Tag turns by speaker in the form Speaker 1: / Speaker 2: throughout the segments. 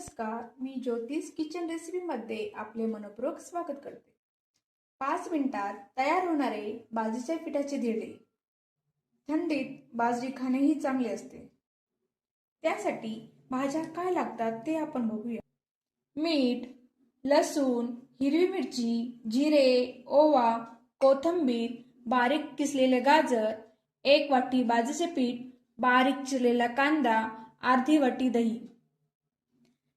Speaker 1: नमस्कार, मी ज्योतिष किचन रेसिपीमध्ये आपले मनपूर्वक स्वागत करते. 5 मिनिटात तयार होणारे बाजरीच्या पिठाचे धिरडे. थंडीत बाजरी खाणेही चांगले असते. त्यासाठी भाज्या काय लागतात ते आपण बघूया. मीठ, लसूण, हिरवी मिरची, जिरे, ओवा, कोथिंबीर, बारीक किसलेले गाजर, 1 वाटी बाजरीचे पीठ, बारीक चिरलेला कांदा, अर्धी वाटी दही.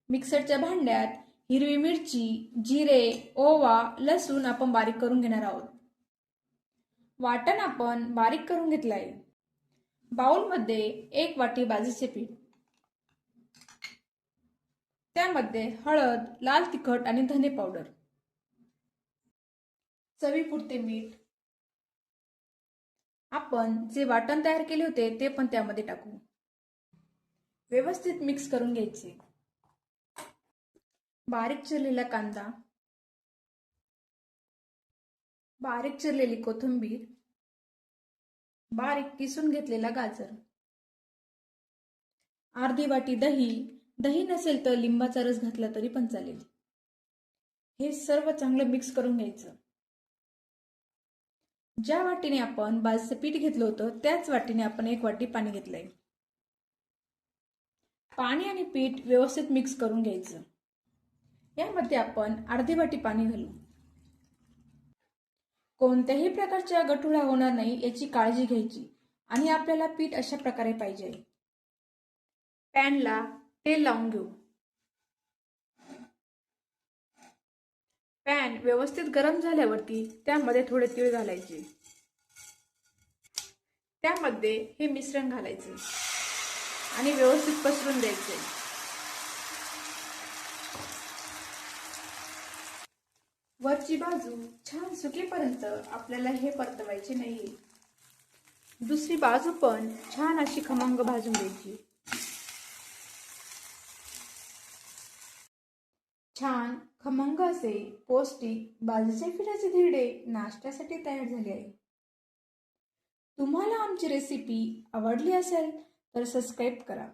Speaker 1: मिक्सरच्या भांड्यात हिरवी मिरची, जिरे, ओवा, लसूण आपण बारीक करून घेणार आहोत. वाटण आपण बारीक करून घेतले आहे. बाउलमध्ये 1 वाटी बाजरीचे पीठ, त्यामध्ये हळद, लाल तिखट आणि धने पावडर, चवीपुरते मीठ. आपण जे वाटण तयार केले होते ते पण त्यामध्ये टाकू. व्यवस्थित मिक्स करून घ्यायचे. बारीक चिरलेला कांदा, बारीक चिरलेली कोथिंबीर, बारीक किसून घेतलेला गाजर, अर्धी वाटी दही. दही नसेल तर लिंबाचा रस घातला तरी पण चालेल. हे सर्व चांगलं मिक्स करून घ्यायचं. ज्या वाटीने आपण बाजरीचं पीठ घेतलं होतं त्याच वाटीने आपण 1 वाटी पाणी घेतलंय. पाणी आणि पीठ व्यवस्थित मिक्स करून घ्यायचं. यामध्ये आपण अर्धी वाटी पाणी घालू. कोणत्याही प्रकारच्या गठुळा होणार नाही याची काळजी घ्यायची आणि आपल्याला पीठ अशा प्रकारे पाहिजे. पॅनला तेल लावून घेऊ. पॅन व्यवस्थित गरम झाल्यावरती त्यामध्ये थोडे तीळ घालायचे. त्यामध्ये हे मिश्रण घालायचे आणि व्यवस्थित पसरून द्यायचे. वरची बाजू छान सुकेपर्यंत आपल्याला हे परतवायचे नाहीये. दुसरी बाजू पण छान अशी खमंग भाजून घ्यायची. छान खमंग असे पौष्टिक बाजरीच्या पिठाचे धिरडे नाश्त्यासाठी तयार झाले आहे. तुम्हाला आमची रेसिपी आवडली असेल तर सबस्क्राईब करा.